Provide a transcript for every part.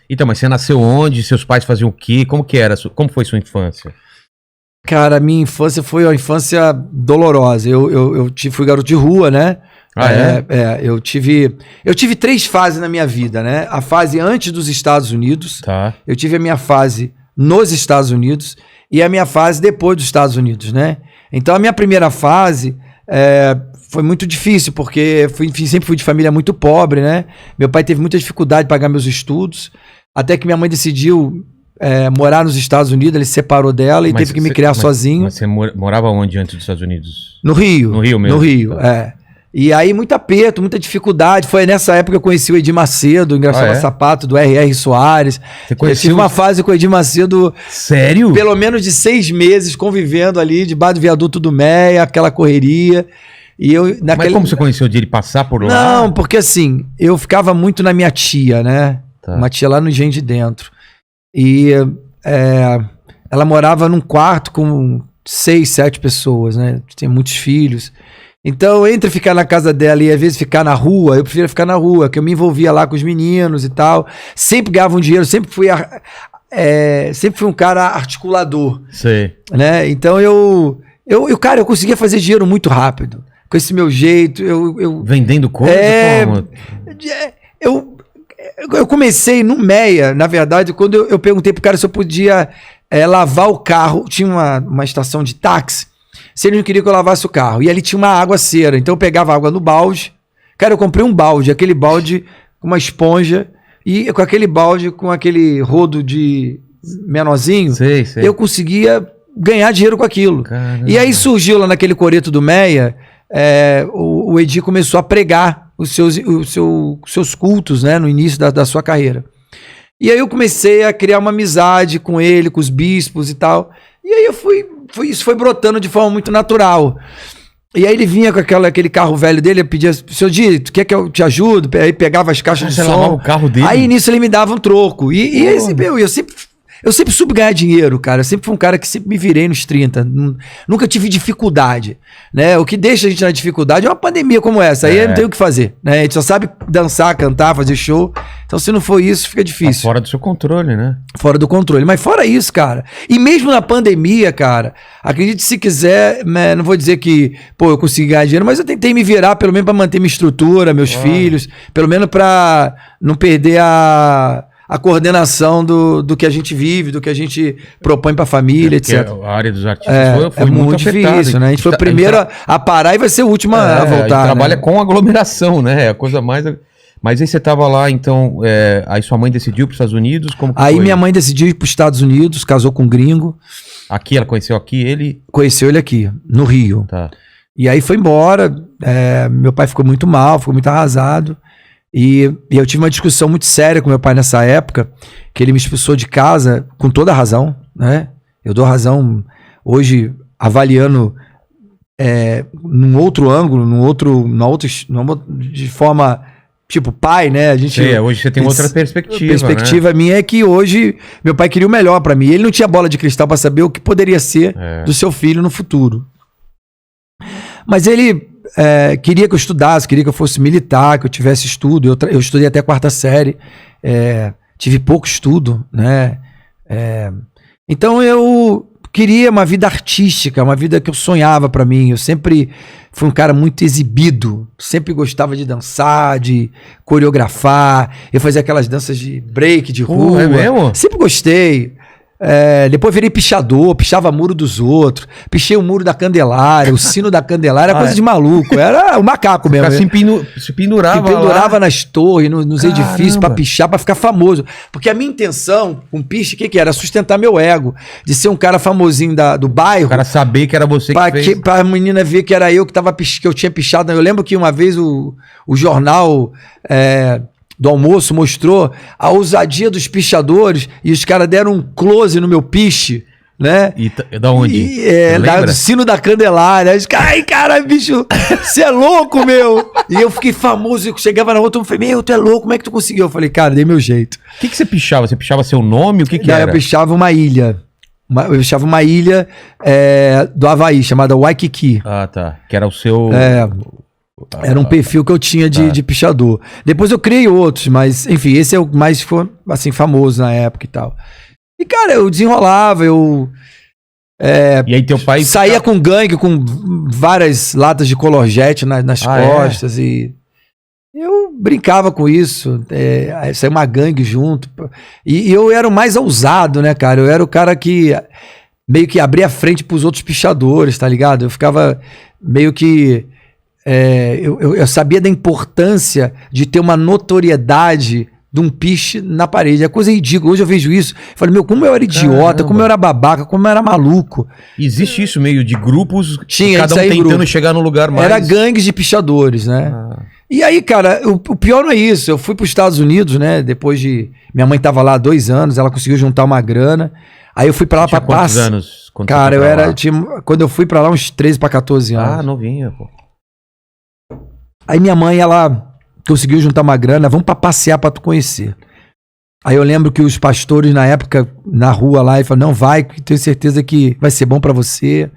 Então, mas você nasceu onde? Seus pais faziam o quê? Como que era? Como foi sua infância? Cara, minha infância foi uma infância dolorosa. Fui garoto de rua, né? Eu tive 3 fases na minha vida, né? A fase antes dos Estados Unidos. Tá. Eu tive a minha fase nos Estados Unidos e a minha fase depois dos Estados Unidos, né? Então, a minha primeira fase foi muito difícil, porque sempre fui de família muito pobre, né? Meu pai teve muita dificuldade de pagar meus estudos, até que minha mãe decidiu morar nos Estados Unidos, ele se separou dela e teve que me criar sozinho. Mas você morava onde antes dos Estados Unidos? No Rio. No Rio mesmo? No Rio, E aí, muito aperto, muita dificuldade. Foi nessa época que eu conheci o Edir Macedo, engraçava sapato do R.R. Soares. Eu tive uma fase com o Edir Macedo. Sério? Pelo menos de 6 meses convivendo ali, debaixo do viaduto do Meia, aquela correria. Mas como você conheceu de ele passar por lá? Não, porque assim, eu ficava muito na minha tia, né? Tá. Uma tia lá no Engenho de Dentro. E ela morava num quarto com 6, 7 pessoas, né? Tinha muitos filhos. Então, entre ficar na casa dela e às vezes ficar na rua, eu prefiro ficar na rua, que eu me envolvia lá com os meninos e tal. Sempre ganhava um dinheiro, sempre fui um cara articulador. Sei. Né? Então, cara, eu conseguia fazer dinheiro muito rápido. Com esse meu jeito, vendendo coisa? Eu comecei no Meia, na verdade, quando eu perguntei pro cara se eu podia lavar o carro. Tinha uma estação de táxi, se ele não queria que eu lavasse o carro. E ali tinha uma aguaceira, então eu pegava água no balde. Cara, eu comprei um balde, aquele balde com uma esponja, e com aquele balde, com aquele rodo de menorzinho, sei. Eu conseguia ganhar dinheiro com aquilo. Caramba. E aí surgiu lá naquele coreto do Meia, o Edir começou a pregar os seus cultos, né, no início da sua carreira. E aí eu comecei a criar uma amizade com ele, com os bispos e tal. E aí isso foi brotando de forma muito natural. E aí ele vinha com aquele carro velho dele, eu pedia, senhor Edir, tu quer que eu te ajude? Aí pegava as caixas de som. O carro dele? Aí nisso ele me dava um troco. Eu sempre soube ganhar dinheiro, cara. Eu sempre fui um cara que sempre me virei nos 30. Nunca tive dificuldade, né? O que deixa a gente na dificuldade é uma pandemia como essa. Aí não tem o que fazer, né? A gente só sabe dançar, cantar, fazer show. Então, se não for isso, fica difícil. Tá fora do seu controle, né? Fora do controle. Mas fora isso, cara. E mesmo na pandemia, cara, acredite se quiser, né, não vou dizer que, eu consegui ganhar dinheiro, mas eu tentei me virar, pelo menos pra manter minha estrutura, meus filhos, pelo menos pra não perder a coordenação do que a gente vive, do que a gente propõe pra família, etc. A área dos artistas foi muito difícil, né? A gente foi o primeiro a parar e vai ser o último a voltar. A gente trabalha com aglomeração, né? É a coisa mais... Mas aí você tava lá, então, aí sua mãe decidiu para os Estados Unidos? Como que foi? Minha mãe decidiu ir para os Estados Unidos, casou com um gringo. Aqui, ela conheceu aqui ele? Conheceu ele aqui, no Rio. Tá. E aí foi embora, meu pai ficou muito mal, ficou muito arrasado. E eu tive uma discussão muito séria com meu pai nessa época, que ele me expulsou de casa com toda a razão, né? Eu dou razão hoje, avaliando num outro ângulo, de forma... Tipo, pai, né? A gente, hoje você tem outra perspectiva. A perspectiva minha é que hoje meu pai queria o melhor pra mim. Ele não tinha bola de cristal pra saber o que poderia ser do seu filho no futuro. Mas ele queria que eu estudasse, queria que eu fosse militar, que eu tivesse estudo. Eu estudei até a 4ª série. Tive pouco estudo, né? Então eu queria uma vida artística, uma vida que eu sonhava pra mim. Eu sempre fui um cara muito exibido, sempre gostava de dançar, de coreografar. Eu fazia aquelas danças de break, de rua. É mesmo? Sempre gostei. Depois virei pichador, pichava muro dos outros, pichei o muro da Candelária, o sino da Candelária, era coisa de maluco, era o macaco mesmo. Se pendurava lá nas torres, nos edifícios pra pichar, pra ficar famoso. Porque a minha intenção com piche, o que era? Sustentar meu ego, de ser um cara famosinho do bairro. O cara saber que era você que fez. Pra menina ver que era eu que eu tinha pichado. Eu lembro que uma vez o jornal... do almoço mostrou a ousadia dos pichadores e os caras deram um close no meu piche, né? E da onde? Do sino da Candelária. Aí, ai, cara, bicho, você é louco, meu! E eu fiquei famoso, eu chegava na outra, eu falei, tu é louco, como é que tu conseguiu? Eu falei, cara, dei meu jeito. O que você pichava? Você pichava seu nome? O que era? Eu pichava uma ilha. Eu pichava uma ilha do Havaí, chamada Waikiki. Ah, tá. Que era o seu... Era um perfil que eu tinha de pichador. Depois eu criei outros, mas, enfim, esse é o mais ficou, assim, famoso na época e tal. E, cara, eu desenrolava, e aí teu pai... Saía com gangue, com várias latas de Colorjet nas costas e... Eu brincava com isso, saiu uma gangue junto. E eu era o mais ousado, né, cara? Eu era o cara que meio que abria a frente pros outros pichadores, tá ligado? Eu ficava meio que... eu sabia da importância de ter uma notoriedade de um piche na parede. É coisa ridícula. Hoje eu vejo isso. Eu falei, como eu era idiota, caramba, como eu era babaca, como eu era maluco. Existe isso meio de grupos, tinha, cada um tentando chegar no lugar mais... Era gangues de pichadores, né? E aí, cara, o pior não é isso. Eu fui para os Estados Unidos, né? Depois de... Minha mãe tava lá há 2 anos, ela conseguiu juntar uma grana. Aí eu fui para lá para passar. Quantos anos? Cara, eu era... Quando eu fui para lá, uns 13 para 14 anos. Ah, novinha, pô. Aí minha mãe, ela conseguiu juntar uma grana, vamos para passear para tu conhecer. Aí eu lembro que os pastores na época, na rua lá, falaram, não, vai, tenho certeza que vai ser bom para você.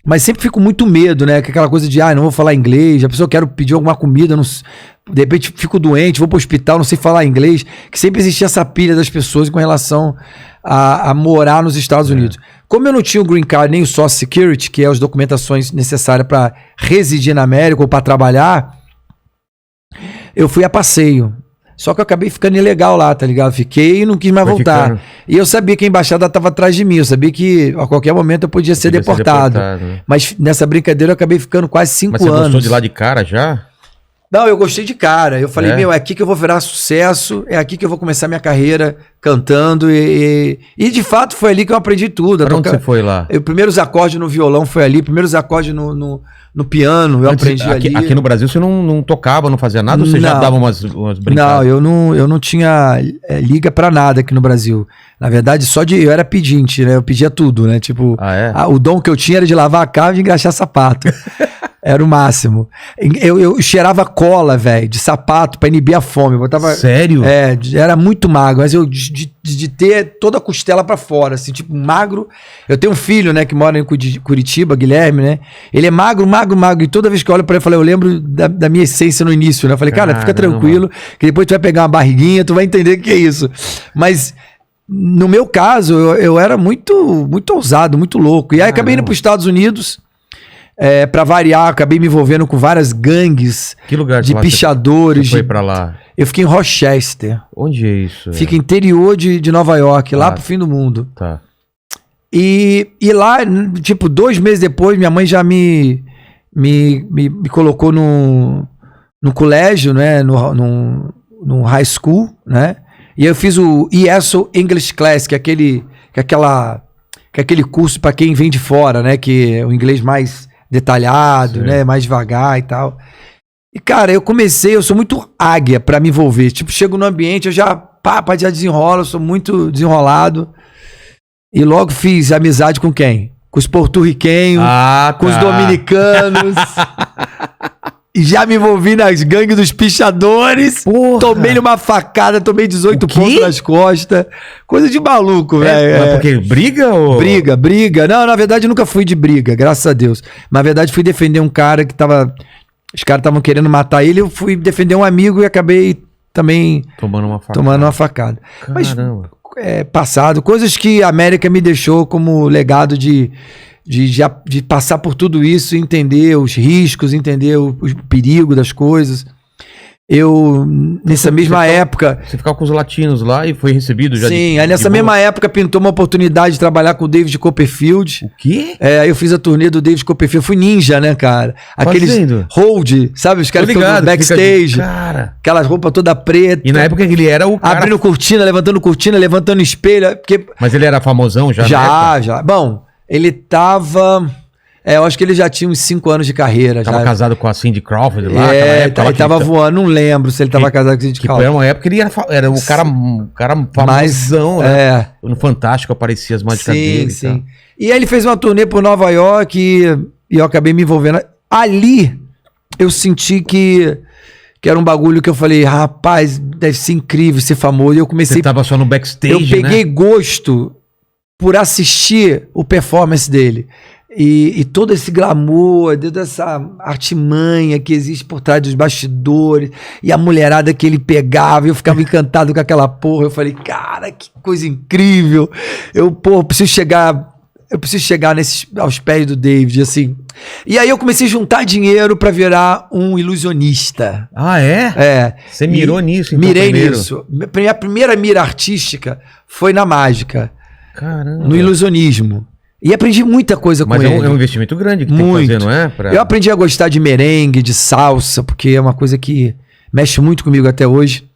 Mas sempre fico com muito medo, né? Aquela coisa de, não vou falar inglês, a pessoa quer pedir alguma comida, não, de repente fico doente, vou pro hospital, não sei falar inglês, que sempre existia essa pilha das pessoas com relação a morar nos Estados Unidos. Como eu não tinha o Green Card, nem o Social Security, que é as documentações necessárias para residir na América ou para trabalhar, eu fui a passeio. Só que eu acabei ficando ilegal lá, tá ligado? Fiquei e não quis mais voltar. Ficando. E eu sabia que a embaixada estava atrás de mim. Eu sabia que a qualquer momento eu podia ser deportado. Né? Mas nessa brincadeira eu acabei ficando quase 5 anos. Mas você gostou de lá de cara já? Não, eu gostei de cara. Eu falei, é aqui que eu vou virar sucesso. É aqui que eu vou começar minha carreira cantando. E de fato foi ali que eu aprendi tudo. Pra onde você foi lá? Os primeiros acordes no violão foi ali. Primeiros acordes no piano, eu aprendi ali. Aqui no Brasil você não tocava, não fazia nada? Ou você já dava umas brincadas? Não, eu não tinha liga pra nada aqui no Brasil. Na verdade, eu era pedinte, né? Eu pedia tudo, né? Tipo, o dom que eu tinha era de lavar a carro e de engraxar sapato. Era o máximo. Eu cheirava cola, velho, de sapato pra inibir a fome. Eu botava, sério? Era muito magro, mas eu de ter toda a costela pra fora, assim, tipo, magro. Eu tenho um filho, né, que mora em Curitiba, Guilherme, né? Ele é magro. E toda vez que eu olho pra ele, eu lembro da minha essência no início, né? Eu falei, cara, fica tranquilo, que depois tu vai pegar uma barriguinha, tu vai entender o que é isso. Mas... No meu caso, eu era muito, muito ousado, muito louco. E aí acabei indo para os Estados Unidos. Para variar, acabei me envolvendo com várias gangues de pichadores. Você foi para lá? Eu fiquei em Rochester. Onde é isso? Fica interior de Nova York, lá pro fim do mundo. Tá. E lá, tipo, 2 meses depois, minha mãe já me colocou no colégio, né? No high school, né? E eu fiz o ESL English Class, que é aquele curso para quem vem de fora, né? Que é o inglês mais detalhado, né? Mais devagar e tal. E, cara, eu sou muito águia para me envolver. Tipo, chego no ambiente, eu já desenrolo, eu sou muito desenrolado. E logo fiz amizade com quem? Com os porto-riquenhos, com os dominicanos. E já me envolvi nas gangues dos pichadores. Porra. Tomei uma facada, tomei 18 pontos nas costas. Coisa de maluco, velho. Mas porque briga ou... Briga. Não, na verdade, eu nunca fui de briga, graças a Deus. Na verdade, fui defender um cara que tava... Os caras estavam querendo matar ele, eu fui defender um amigo e acabei também... Tomando uma facada. Caramba. Mas, passado. Coisas que a América me deixou como legado de passar por tudo isso, entender os riscos, entender o perigo das coisas. Eu, nessa mesma época... Você ficava com os latinos lá e foi recebido já? Sim, aí nessa mesma época pintou uma oportunidade de trabalhar com o David Copperfield. O quê? Aí eu fiz a turnê do David Copperfield. Eu fui ninja, né, cara? Aqueles hold, sabe? Os caras que ficam no backstage. Cara. Aquelas roupas toda preta. E na época que ele era o cara... Abrindo cortina, levantando espelho. Porque... Mas ele era famosão já? Já. Bom, ele tava... eu acho que ele já tinha uns 5 anos de carreira. Tava casado com a Cindy Crawford lá? Ele tava voando, não lembro se ele tava casado com a Cindy Crawford. Era uma época que ele era o cara famosão, né? No Fantástico aparecia as mágicas dele. Sim. E aí ele fez uma turnê por Nova York e eu acabei me envolvendo. Ali eu senti que era um bagulho que eu falei, rapaz, deve ser incrível ser famoso. E eu comecei... Você tava só no backstage, eu peguei gosto por assistir o performance dele. E todo esse glamour, toda essa artimanha que existe por trás dos bastidores, e a mulherada que ele pegava, eu ficava encantado com aquela porra. Eu falei, cara, que coisa incrível. Eu preciso chegar aos pés do David, assim. E aí eu comecei a juntar dinheiro pra virar um ilusionista. Ah, é? É. Você mirou nisso, então, Mirei primeiro? nisso. Minha primeira mira artística foi na mágica. Caramba. No ilusionismo. E aprendi muita coisa com ele. Mas é um investimento grande que tem que fazer, não é? Eu aprendi a gostar de merengue, de salsa, porque é uma coisa que mexe muito comigo até hoje.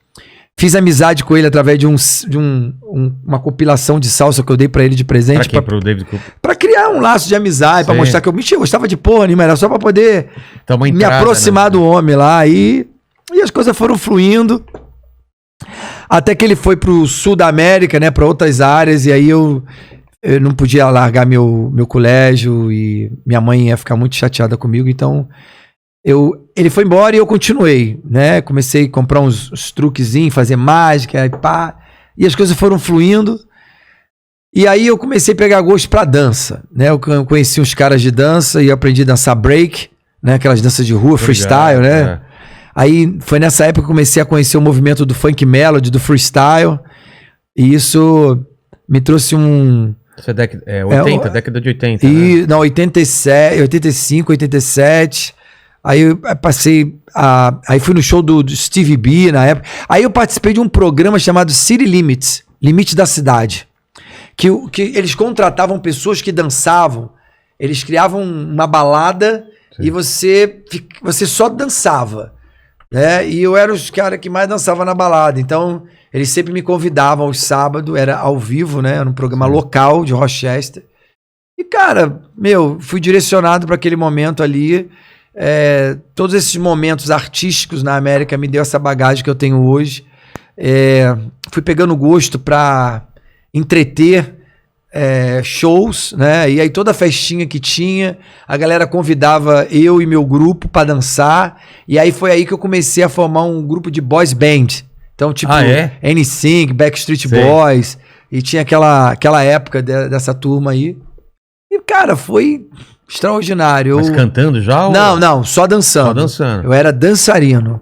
Fiz amizade com ele através de uma compilação de salsa que eu dei pra ele de presente. Pro David Cooper? Pra criar um laço de amizade, pra mostrar que eu gostava de porra nenhuma, era só pra poder me aproximar do homem lá. E as coisas foram fluindo. Até que ele foi pro sul da América, né, pra outras áreas, e aí eu não podia largar meu colégio e minha mãe ia ficar muito chateada comigo, então ele foi embora e eu continuei, né? Comecei a comprar uns truquezinhos, fazer mágica, e as coisas foram fluindo. E aí eu comecei a pegar gosto pra dança, né? Eu conheci uns caras de dança e aprendi a dançar break, né? Aquelas danças de rua, freestyle, né? É. Aí foi nessa época que eu comecei a conhecer o movimento do funk melody, do freestyle, e isso me trouxe Isso é 80, década de 80, né? Não, 87, 85, 87. Aí eu passei aí fui no show do Stevie B na época. Aí eu participei de um programa chamado City Limits, Limite da Cidade. Que eles contratavam pessoas que dançavam. Eles criavam uma balada. Sim. E você só dançava. Né? E eu era os caras que mais dançava na balada. Então, eles sempre me convidavam aos sábados, era ao vivo, né? Era um programa local de Rochester. E, cara, fui direcionado para aquele momento ali. Todos esses momentos artísticos na América me deu essa bagagem que eu tenho hoje. Fui pegando gosto para entreter shows, né? E aí toda festinha que tinha, a galera convidava eu e meu grupo para dançar. E aí foi aí que eu comecei a formar um grupo de boys band. Então, tipo, NSYNC, Backstreet Boys. E tinha aquela época dessa turma aí. E, cara, foi extraordinário. Mas cantando já? Não, só dançando. Só dançando. Eu era dançarino.